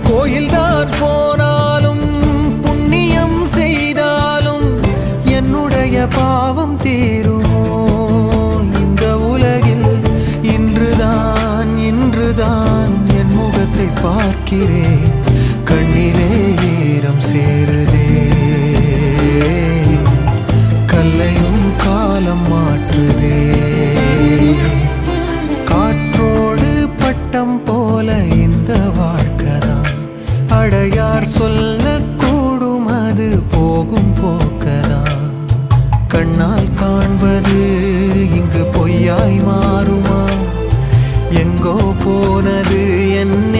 கோயில்தான் போனாலும் புண்ணியம் செய்தாலும் என்னுடைய பாவம் தீருமோ? இந்த உலகில் இன்றுதான் என் முகத்தை பார்க்கிறேன், கண்ணிலே ஈரம் சேருதே. கல்லையும் காலம் மாற்றுதே. காற்றோடு பட்டம் போல இந்த வாழ்க்கைதான், அடையார் சொல்லக்கூடும் அது போகும் போக்கதான். கண்ணால் காண்பது இங்கு பொய்யாய் மாறுமா? எங்கோ போனது என்ன